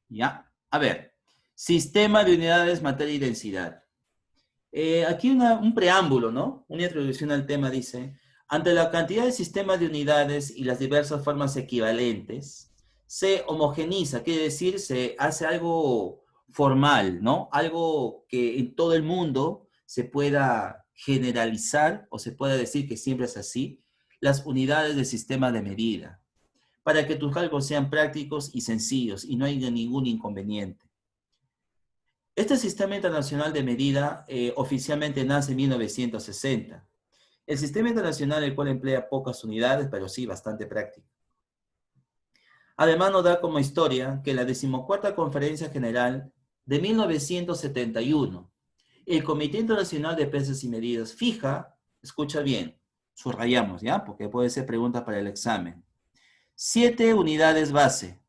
Ya, a ver. Sistema de unidades, materia y densidad. Aquí un preámbulo, ¿no? Una introducción al tema dice, ante la cantidad de sistemas de unidades y las diversas formas equivalentes, se homogeniza, quiere decir, se hace algo formal, ¿no? Algo que en todo el mundo se pueda generalizar o se pueda decir que siempre es así, las unidades del sistema de medida, para que tus cálculos sean prácticos y sencillos y no haya ningún inconveniente. Este sistema internacional de medida oficialmente nace en 1960. El sistema internacional, el cual emplea pocas unidades, pero sí bastante práctico. Además, nos da como historia que la 14ª Conferencia General de 1971, el Comité Internacional de Pesos y Medidas fija, escucha bien, subrayamos, ¿ya? Porque puede ser pregunta para el examen. 7 unidades base.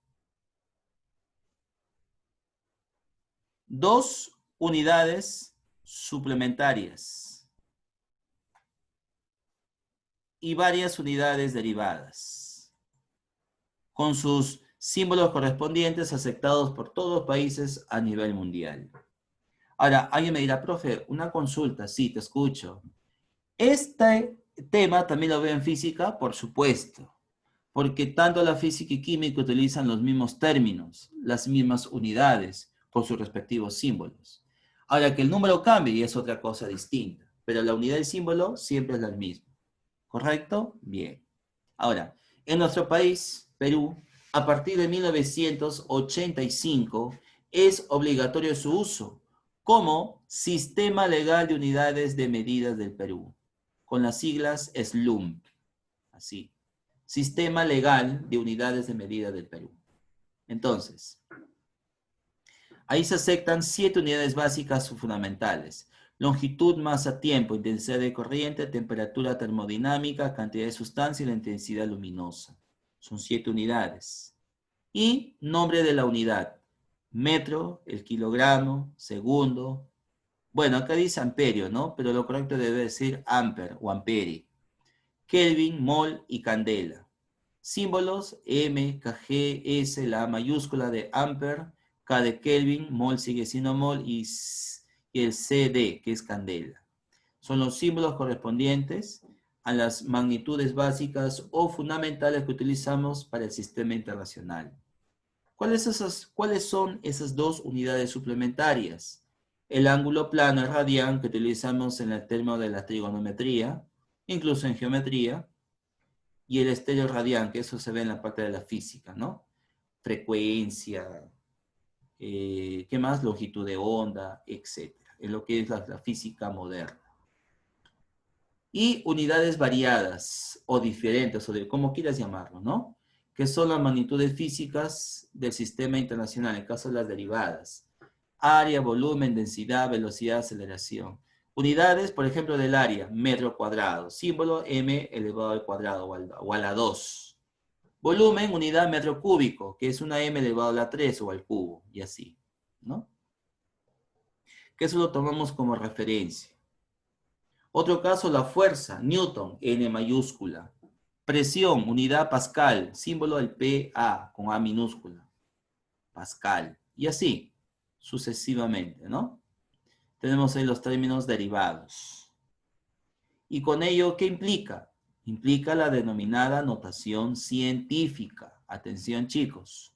2 unidades suplementarias y varias unidades derivadas, con sus símbolos correspondientes aceptados por todos los países a nivel mundial. Ahora, alguien me dirá, profe, una consulta, sí, te escucho. Este tema también lo veo en física, por supuesto, porque tanto la física y química utilizan los mismos términos, las mismas unidades, con sus respectivos símbolos. Ahora, que el número cambie es otra cosa distinta, pero la unidad del símbolo siempre es la misma. ¿Correcto? Bien. Ahora, en nuestro país, Perú, a partir de 1985, es obligatorio su uso como Sistema Legal de Unidades de Medidas del Perú, con las siglas SLUMP, así. Sistema Legal de Unidades de Medida del Perú. Entonces, ahí se aceptan 7 unidades básicas fundamentales: longitud, masa, tiempo, intensidad de corriente, temperatura termodinámica, cantidad de sustancia y la intensidad luminosa. Son 7 unidades. Y nombre de la unidad: metro, el kilogramo, segundo. Bueno, acá dice amperio, ¿no? Pero lo correcto debe decir ampere o ampere. Kelvin, mol y candela. Símbolos: M, KG, S, la A mayúscula de ampere, K de Kelvin, mol sigue siendo mol y el CD, que es candela. Son los símbolos correspondientes a las magnitudes básicas o fundamentales que utilizamos para el sistema internacional. ¿Cuáles son esas 2 unidades suplementarias? El ángulo plano, el radián, que utilizamos en el término de la trigonometría, incluso en geometría, y el estéreo radián, que eso se ve en la parte de la física, ¿no? Frecuencia, ¿qué más? Longitud de onda, etcétera, en lo que es la física moderna. Y unidades variadas o diferentes, o de como quieras llamarlo, ¿no? Que son las magnitudes físicas del sistema internacional, en el caso de las derivadas. Área, volumen, densidad, velocidad, aceleración. Unidades, por ejemplo, del área, metro cuadrado. Símbolo m elevado al cuadrado o a la 2. Volumen, unidad metro cúbico, que es una m elevado a la 3 o al cubo, y así, ¿no? Que eso lo tomamos como referencia. Otro caso, la fuerza, Newton, N mayúscula. Presión, unidad Pascal, símbolo del PA, con A minúscula. Pascal. Y así, sucesivamente, ¿no? Tenemos ahí los términos derivados. Y con ello, ¿qué implica? Implica la denominada notación científica. Atención, chicos.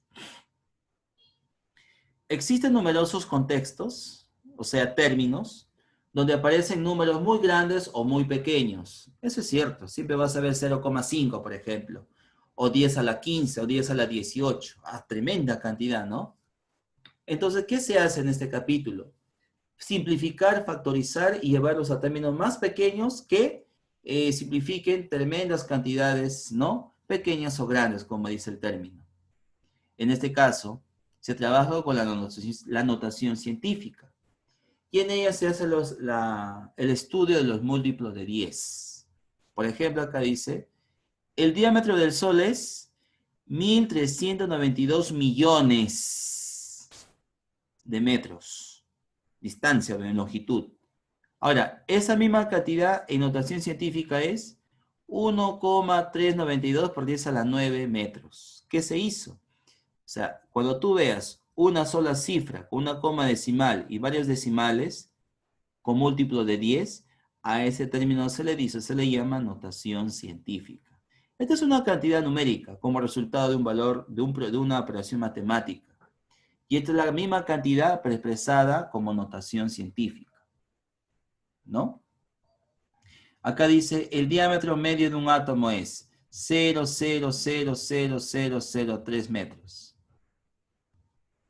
Existen numerosos contextos, o sea, términos, donde aparecen números muy grandes o muy pequeños. Eso es cierto, siempre vas a ver 0,5, por ejemplo, o 10 a la 15, o 10 a la 18. Ah, tremenda cantidad, ¿no? Entonces, ¿qué se hace en este capítulo? Simplificar, factorizar y llevarlos a términos más pequeños que simplifiquen tremendas cantidades, ¿no? Pequeñas o grandes, como dice el término. En este caso, se trabaja con la notación científica y en ella se hace el estudio de los múltiplos de 10. Por ejemplo, acá dice, el diámetro del Sol es 1.392 millones de metros, distancia o en longitud. Ahora, esa misma cantidad en notación científica es 1,392 por 10 a la 9 metros. ¿Qué se hizo? O sea, cuando tú veas una sola cifra con una coma decimal y varios decimales con múltiplo de 10, a ese término se le llama notación científica. Esta es una cantidad numérica como resultado de un valor de una operación matemática. Y esta es la misma cantidad pero expresada como notación científica, ¿no? Acá dice, el diámetro medio de un átomo es 0,0000003 metros.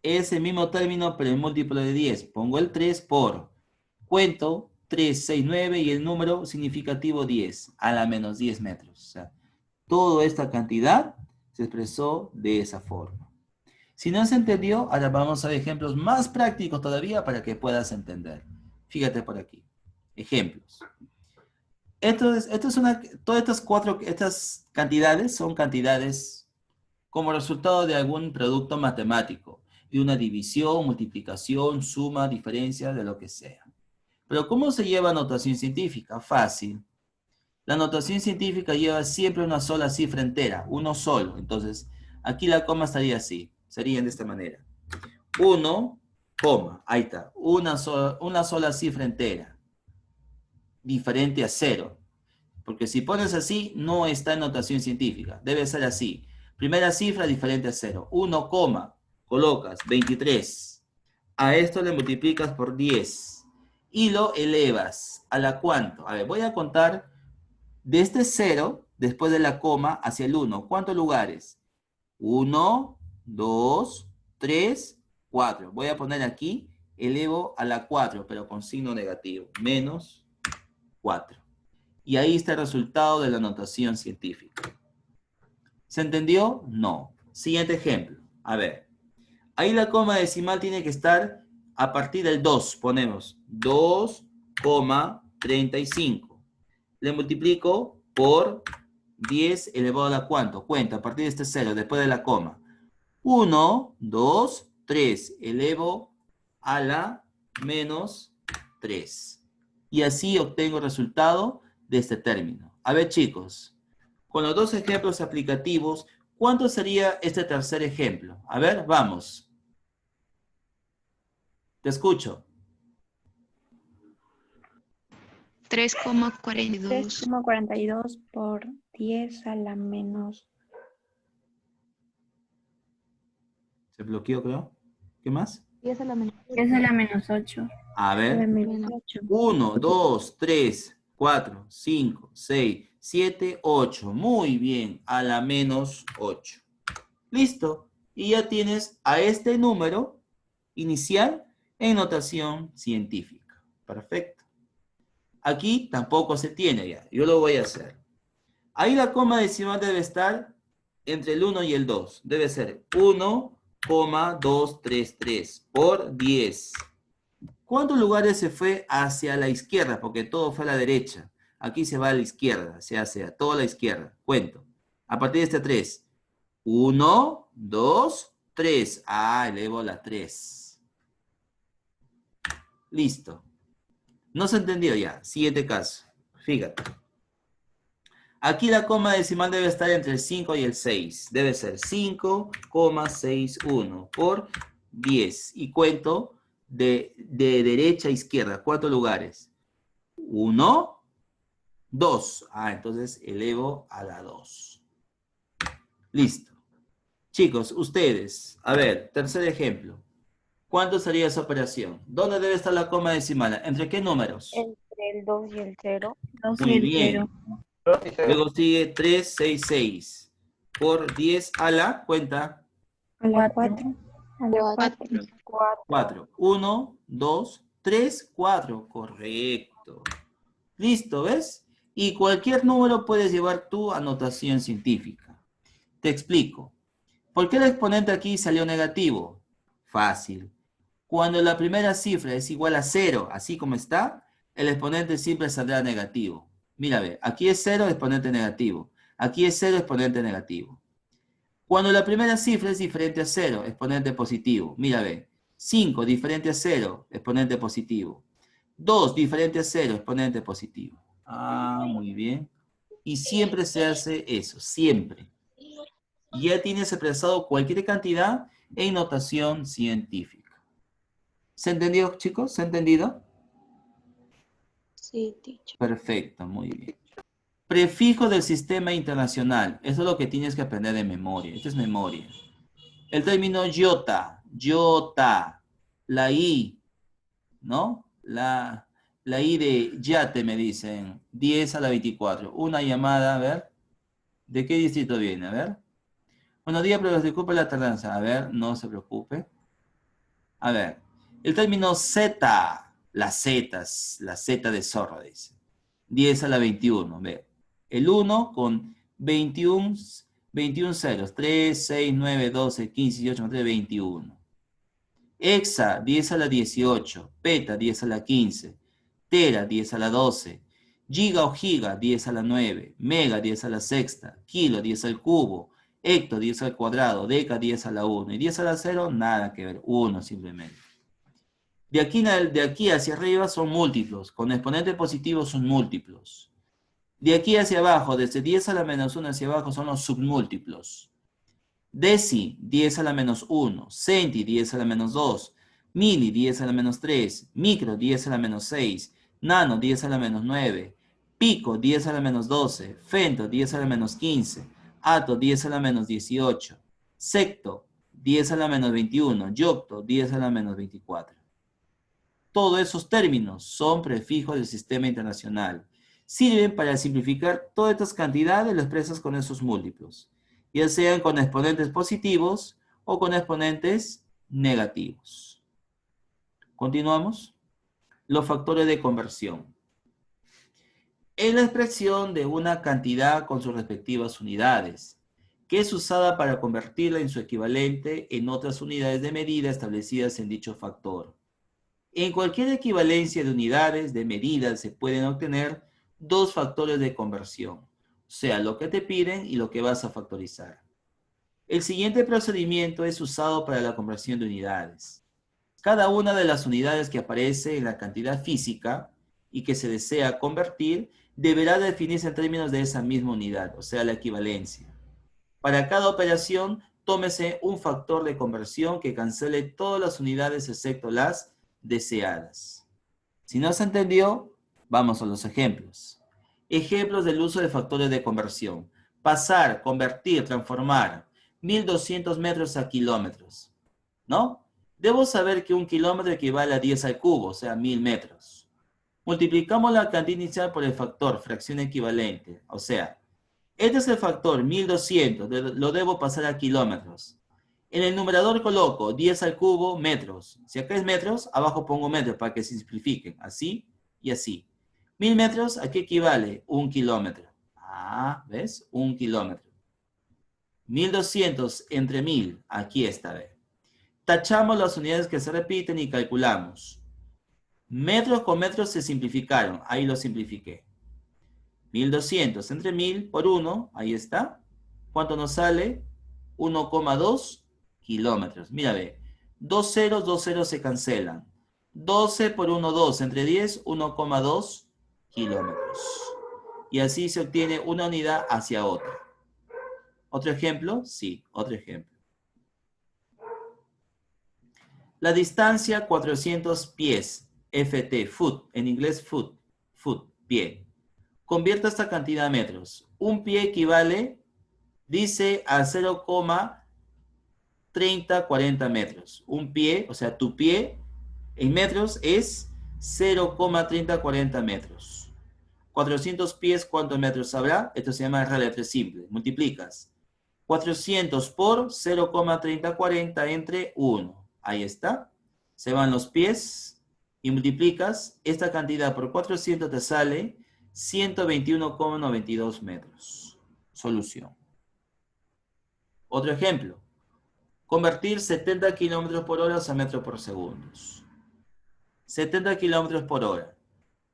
Es el mismo término, pero en múltiplo de 10. Pongo el 3 por, cuento, 3, 6, 9 y el número significativo 10, a la menos 10 metros. O sea, toda esta cantidad se expresó de esa forma. Si no se entendió, ahora vamos a ver ejemplos más prácticos todavía para que puedas entender. Fíjate por aquí. Ejemplos. Todas estas cantidades son cantidades como resultado de algún producto matemático, de una división, multiplicación, suma, diferencia, de lo que sea. Pero ¿cómo se lleva notación científica? Fácil. La notación científica lleva siempre una sola cifra entera, uno solo. Entonces, aquí la coma estaría así, serían de esta manera. 1, coma, ahí está, una sola cifra entera, diferente a 0. Porque si pones así, no está en notación científica. Debe ser así. Primera cifra diferente a 0. 1, colocas 23. A esto le multiplicas por 10. Y lo elevas. ¿A la cuánto? A ver, voy a contar de este 0, después de la coma, hacia el 1. ¿Cuántos lugares? 1, 2, 3, 4. Voy a poner aquí, elevo a la 4, pero con signo negativo. Menos 4. Y ahí está el resultado de la notación científica. ¿Se entendió? No. Siguiente ejemplo. A ver. Ahí la coma decimal tiene que estar a partir del 2. Ponemos 2,35. Le multiplico por 10 elevado a la ¿cuánto? Cuenta, a partir de este 0, después de la coma. 1, 2, 3. Elevo a la menos 3. Y así obtengo el resultado de este término. A ver, chicos, con los dos ejemplos aplicativos, ¿cuánto sería este tercer ejemplo? A ver, vamos. Te escucho. 3,42. 3,42 por 10 a la menos. Se bloqueó, creo. ¿Qué más? 10 a la menos 10 a la menos 8. A A la ver. menos 8. 1, 2, 3, 4, 5, 6, 7, 8. Muy bien, a la menos 8. Listo. Y ya tienes a este número inicial en notación científica. Perfecto. Aquí tampoco se tiene ya. Yo lo voy a hacer. Ahí la coma decimal debe estar entre el 1 y el 2. Debe ser 1,233 por 10. ¿Cuántos lugares se fue hacia la izquierda? Porque todo fue a la derecha. Aquí se va a la izquierda, se hace a toda la izquierda. Cuento. A partir de este 3. 1, 2, 3. Ah, elevo a la 3. Listo. No se entendió ya. Siguiente caso. Fíjate. Aquí la coma decimal debe estar entre el 5 y el 6. Debe ser 5,61 por 10. Y cuento de derecha a izquierda. ¿Cuántos lugares? 1, 2. Ah, entonces elevo a la 2. Listo. Chicos, ustedes, a ver, tercer ejemplo. ¿Cuánto sería esa operación? ¿Dónde debe estar la coma decimal? ¿Entre qué números? Entre el 2 y el 0. 2 Muy y el bien. 0. Luego sigue 366 por 10 a la cuenta. A la 4. A la 4. 4. 1, 2, 3, 4. Correcto. Listo, ¿ves? Y cualquier número puedes llevar tu anotación científica. Te explico. ¿Por qué el exponente aquí salió negativo? Fácil. Cuando la primera cifra es igual a 0, así como está, el exponente siempre saldrá negativo. Mira, ve, aquí es 0, exponente negativo. Aquí es 0, exponente negativo. Cuando la primera cifra es diferente a 0, exponente positivo. Mira, ve, 5 diferente a 0, exponente positivo. 2 diferente a 0, exponente positivo. Ah, muy bien. Y siempre se hace eso, siempre. Ya tienes expresado cualquier cantidad en notación científica. ¿Se entendió, chicos? ¿Se ha entendido? Sí, teacher. Perfecto, muy bien. Prefijo del sistema internacional. Eso es lo que tienes que aprender de memoria. Esto es memoria. El término iota, iota, la I, ¿no? La I de yate, me dicen, 10 a la 24. Una llamada, a ver. ¿De qué distrito viene? A ver. Buenos días, pero disculpe la tardanza. A ver, no se preocupe. A ver. El término Z, las Zetas, la Z de zorro, dice. 10 a la 21. Ve. El 1 con 21, 21 ceros. 3, 6, 9, 12, 15, 18, 3, 21. Hexa, 10 a la 18. Peta, 10 a la 15. Tera, 10 a la 12. Giga o giga, 10 a la 9. Mega, 10 a la sexta. Kilo, 10 al cubo. Hecto, 10 al cuadrado. Deca, 10 a la 1. Y 10 a la 0, nada que ver. 1 simplemente. De aquí hacia arriba son múltiplos. Con exponentes positivos son múltiplos. De aquí hacia abajo, desde 10 a la menos 1 hacia abajo, son los submúltiplos. Deci, 10 a la menos 1. Centi, 10 a la menos 2. Mili, 10 a la menos 3. Micro, 10 a la menos 6. Nano, 10 a la menos 9. Pico, 10 a la menos 12. Femto, 10 a la menos 15. Ato, 10 a la menos 18. Secto, 10 a la menos 21. Yocto, 10 a la menos 24. Todos esos términos son prefijos del sistema internacional. Sirven para simplificar todas estas cantidades, las expresas con esos múltiplos, ya sean con exponentes positivos o con exponentes negativos. Continuamos. Los factores de conversión. Es la expresión de una cantidad con sus respectivas unidades, que es usada para convertirla en su equivalente en otras unidades de medida establecidas en dicho factor. En cualquier equivalencia de unidades de medida se pueden obtener dos factores de conversión, o sea, lo que te piden y lo que vas a factorizar. El siguiente procedimiento es usado para la conversión de unidades. Cada una de las unidades que aparece en la cantidad física y que se desea convertir deberá definirse en términos de esa misma unidad, o sea, la equivalencia. Para cada operación, tómese un factor de conversión que cancele todas las unidades excepto las deseadas. Si no se entendió, vamos a los ejemplos. Ejemplos del uso de factores de conversión. Pasar, convertir, transformar. 1200 metros a kilómetros. ¿No? Debo saber que un kilómetro equivale a 10 al cubo, o sea, 1000 metros. Multiplicamos la cantidad inicial por el factor, fracción equivalente. O sea, este es el factor 1200, lo debo pasar a kilómetros. En el numerador coloco 10 al cubo metros. Si acá es metros, abajo pongo metros para que se simplifiquen. Así y así. 1000 metros, ¿a qué equivale? 1 kilómetro. Ah, ¿ves? 1 kilómetro. 1200 entre 1000. Aquí está, ¿ve? Tachamos las unidades que se repiten y calculamos. Metros con metros se simplificaron. Ahí lo simplifiqué. 1200 entre 1000 por 1. Ahí está. ¿Cuánto nos sale? 1,2 kilómetros. Mira, ve. 2 ceros se cancelan. 12 por 1, 2. Entre 10, 1,2 kilómetros. Y así se obtiene una unidad hacia otra. ¿Otro ejemplo? Sí, otro ejemplo. La distancia 400 pies, FT, foot, en inglés foot, pie. Convierta esta cantidad a metros. Un pie equivale, dice, a 0,3040 metros. Un pie, o sea, tu pie en metros es 0,3040 metros. 400 pies, ¿cuántos metros habrá? Esto se llama regla de tres simple. Multiplicas 400 por 0,3040 entre 1. Ahí está. Se van los pies y multiplicas esta cantidad por 400, te sale 121,92 metros. Solución. Otro ejemplo. Convertir 70 kilómetros por hora a metros por segundo. 70 kilómetros por hora.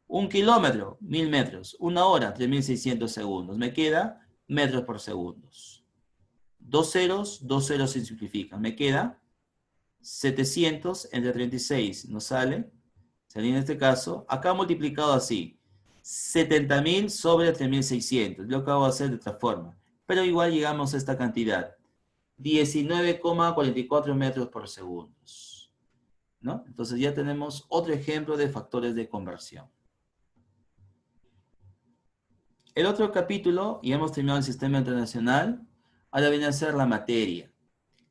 1 kilómetro, 1000 metros. 1 hora, 3600 segundos. Me queda metros por segundo. 2 ceros se simplifican. Me queda 700 entre 36. ¿Nos sale? Sería en este caso, acá multiplicado así. 70.000 sobre 3.600. Lo acabo de hacer de otra forma. Pero igual llegamos a esta cantidad. 19,44 metros por segundo, ¿no? Entonces ya tenemos otro ejemplo de factores de conversión. El otro capítulo, y hemos terminado el sistema internacional, ahora viene a ser la materia.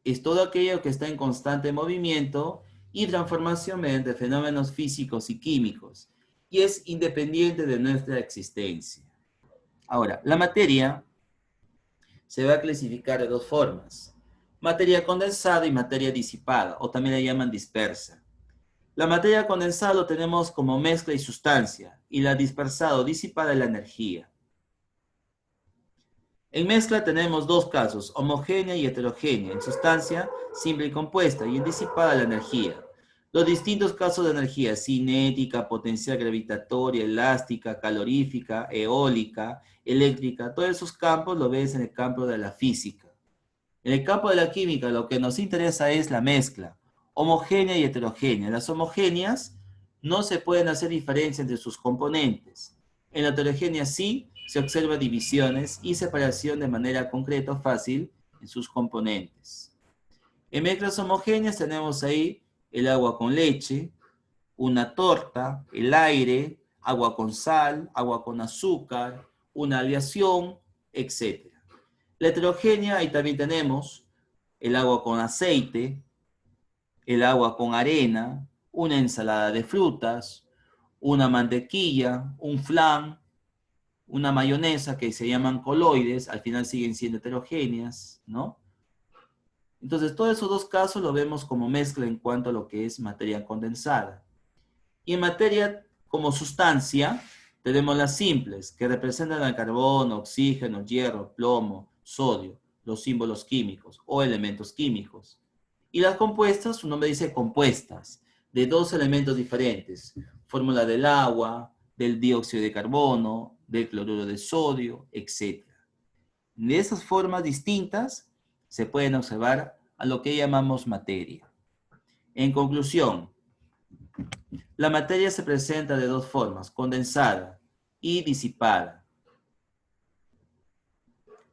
Es todo aquello que está en constante movimiento y transformación mediante fenómenos físicos y químicos, y es independiente de nuestra existencia. Ahora, la materia se va a clasificar de dos formas: materia condensada y materia disipada, o también la llaman dispersa. La materia condensada lo tenemos como mezcla y sustancia, y la dispersada o disipada es la energía. En mezcla tenemos dos casos, homogénea y heterogénea, en sustancia simple y compuesta, y en disipada la energía. Los distintos casos de energía, cinética, potencial gravitatoria, elástica, calorífica, eólica, eléctrica, todos esos campos lo ves en el campo de la física. En el campo de la química lo que nos interesa es la mezcla, homogénea y heterogénea. Las homogéneas no se pueden hacer diferencia entre sus componentes. En la heterogénea sí se observa divisiones y separación de manera concreta o fácil en sus componentes. En mezclas homogéneas tenemos ahí el agua con leche, una torta, el aire, agua con sal, agua con azúcar, una aleación, etc. La heterogénea, ahí también tenemos el agua con aceite, el agua con arena, una ensalada de frutas, una mantequilla, un flan, una mayonesa que se llaman coloides, al final siguen siendo heterogéneas, ¿no? Entonces, todos esos dos casos lo vemos como mezcla en cuanto a lo que es materia condensada. Y en materia como sustancia, tenemos las simples, que representan el carbono, oxígeno, hierro, plomo, sodio, los símbolos químicos o elementos químicos. Y las compuestas, su nombre dice compuestas, de dos elementos diferentes, fórmula del agua, del dióxido de carbono, del cloruro de sodio, etc. De esas formas distintas se pueden observar a lo que llamamos materia. En conclusión, la materia se presenta de dos formas, condensada y disipada.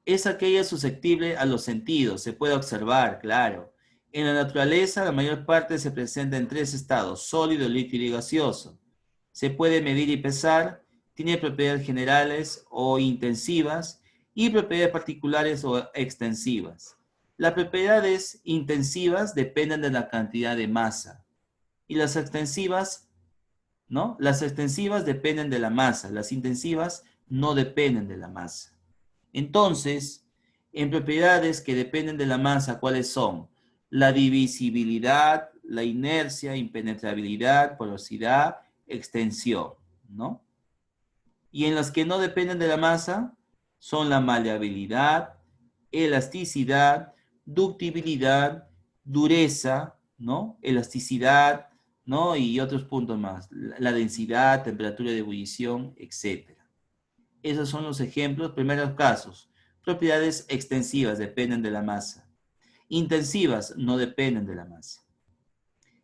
Es aquella susceptible a los sentidos, se puede observar, claro. En la naturaleza, la mayor parte se presenta en tres estados, sólido, líquido y gaseoso. Se puede medir y pesar, tiene propiedades generales o intensivas y propiedades particulares o extensivas. Las propiedades intensivas dependen de la cantidad de masa y las extensivas, ¿no? Las extensivas dependen de la masa, las intensivas no dependen de la masa. Entonces, en propiedades que dependen de la masa, ¿cuáles son? La divisibilidad, la inercia, impenetrabilidad, porosidad, extensión, ¿no? Y en las que no dependen de la masa, son la maleabilidad, elasticidad, ductibilidad, dureza, ¿no? Elasticidad, ¿no? Y otros puntos más, la densidad, temperatura de ebullición, etc. Esos son los ejemplos, primeros casos. Propiedades extensivas dependen de la masa. Intensivas no dependen de la masa.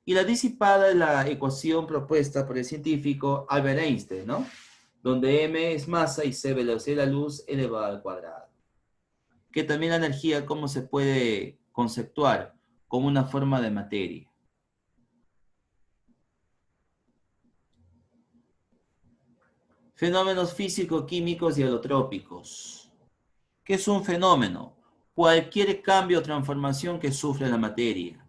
Y la disipada es la ecuación propuesta por el científico Albert Einstein, ¿no? Donde m es masa y c velocidad de la luz elevada al cuadrado. Que también la energía, ¿cómo se puede conceptuar? Como una forma de materia. Fenómenos físico-químicos y alotrópicos. ¿Qué es un fenómeno? Cualquier cambio o transformación que sufre la materia.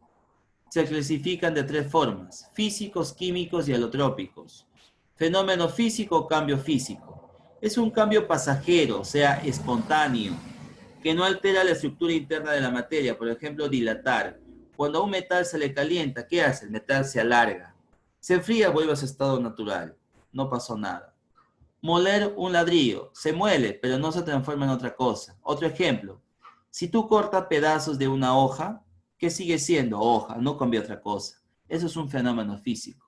Se clasifican de tres formas: físicos, químicos y alotrópicos. Fenómeno físico o cambio físico. Es un cambio pasajero, o sea, espontáneo, que no altera la estructura interna de la materia. Por ejemplo, dilatar. Cuando a un metal se le calienta, ¿qué hace? El metal se alarga. Se enfría, vuelve a su estado natural. No pasó nada. Moler un ladrillo. Se muele, pero no se transforma en otra cosa. Otro ejemplo. Si tú cortas pedazos de una hoja, ¿qué sigue siendo? Hoja, no cambia otra cosa. Eso es un fenómeno físico.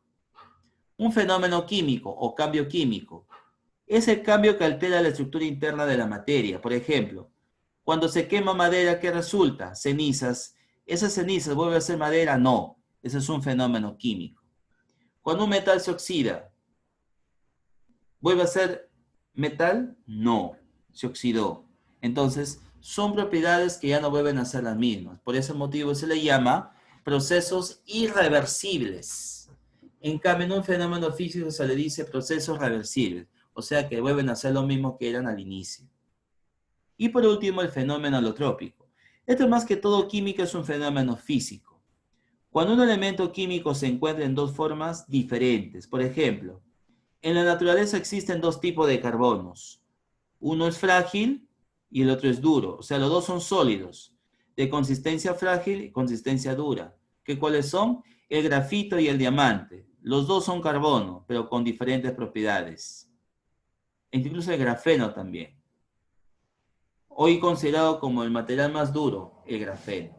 Un fenómeno químico o cambio químico es el cambio que altera la estructura interna de la materia. Por ejemplo, cuando se quema madera, ¿qué resulta? Cenizas. ¿Esas cenizas vuelven a ser madera? No. Ese es un fenómeno químico. Cuando un metal se oxida, ¿vuelve a ser metal? No. Se oxidó. Entonces, son propiedades que ya no vuelven a ser las mismas. Por ese motivo se le llama procesos irreversibles. En cambio, en un fenómeno físico se le dice procesos reversibles, o sea que vuelven a ser lo mismo que eran al inicio. Y por último, el fenómeno alotrópico. Esto más que todo químico es un fenómeno físico. Cuando un elemento químico se encuentra en dos formas diferentes, por ejemplo, en la naturaleza existen dos tipos de carbonos. Uno es frágil y el otro es duro. O sea, los dos son sólidos, de consistencia frágil y consistencia dura. ¿Cuáles son? El grafito y el diamante. Los dos son carbono, pero con diferentes propiedades. E incluso el grafeno también. Hoy considerado como el material más duro, el grafeno.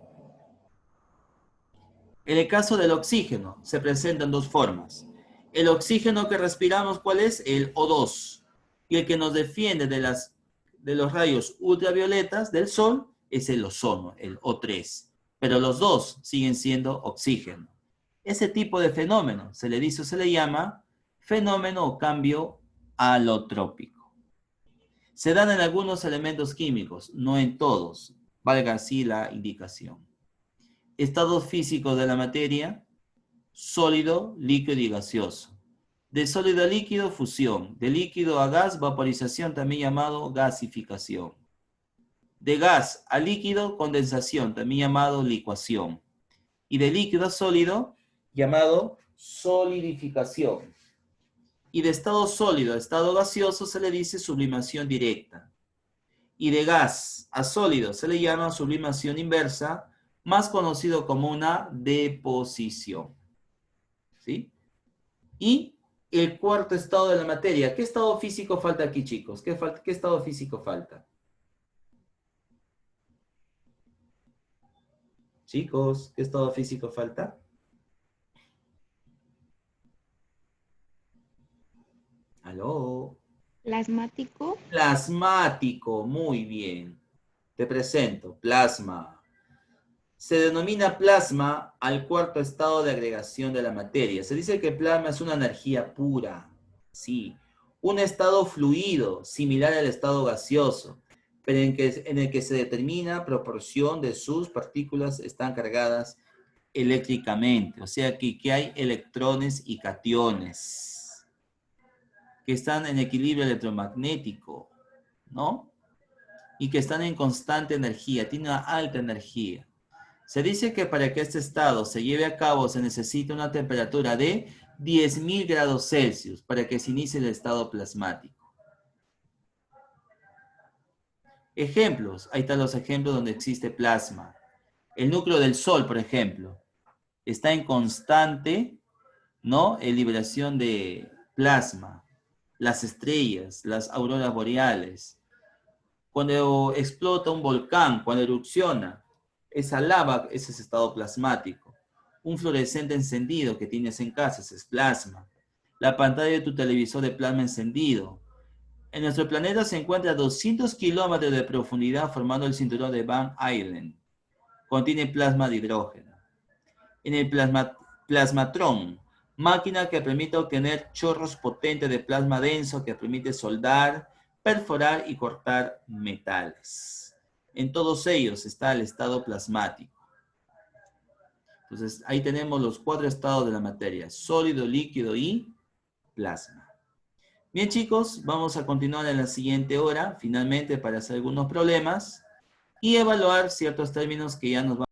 En el caso del oxígeno, se presentan dos formas. El oxígeno que respiramos, ¿cuál es? El O2. Y el que nos defiende de los rayos ultravioletas del sol es el ozono, el O3. Pero los dos siguen siendo oxígeno. Ese tipo de fenómeno se le llama fenómeno o cambio alotrópico. Se dan en algunos elementos químicos, no en todos, valga así la indicación. Estados físicos de la materia: sólido, líquido y gaseoso. De sólido a líquido, fusión. De líquido a gas, vaporización, también llamado gasificación. De gas a líquido, condensación, también llamado licuación. Y de líquido a sólido, llamado solidificación. Y de estado sólido a estado gaseoso se le dice sublimación directa. Y de gas a sólido se le llama sublimación inversa, más conocido como una deposición. ¿Sí? Y el cuarto estado de la materia. ¿Qué estado físico falta aquí, chicos? ¿Qué estado físico falta? Chicos, ¿qué estado físico falta? ¿Aló? Plasmático. Plasmático, muy bien. Te presento, plasma. Se denomina plasma al cuarto estado de agregación de la materia. Se dice que el plasma es una energía pura, sí. Un estado fluido, similar al estado gaseoso, pero en el que se determina proporción de sus partículas están cargadas eléctricamente. O sea, que hay electrones y cationes, que están en equilibrio electromagnético, ¿no? Y que están en constante energía, tienen una alta energía. Se dice que para que este estado se lleve a cabo se necesita una temperatura de 10.000 grados Celsius para que se inicie el estado plasmático. Ejemplos, ahí están los ejemplos donde existe plasma. El núcleo del Sol, por ejemplo, está en constante, ¿no? Liberación de plasma. Las estrellas, las auroras boreales. Cuando explota un volcán, cuando erupciona, esa lava es ese estado plasmático. Un fluorescente encendido que tienes en casa es plasma. La pantalla de tu televisor de plasma encendido. En nuestro planeta se encuentra a 200 kilómetros de profundidad formando el cinturón de Van Allen. Contiene plasma de hidrógeno. En el plasmatrón, máquina que permite obtener chorros potentes de plasma denso que permite soldar, perforar y cortar metales. En todos ellos está el estado plasmático. Entonces, ahí tenemos los 4 estados de la materia: sólido, líquido y plasma. Bien, chicos, vamos a continuar en la siguiente hora, finalmente, para hacer algunos problemas y evaluar ciertos términos que ya nos van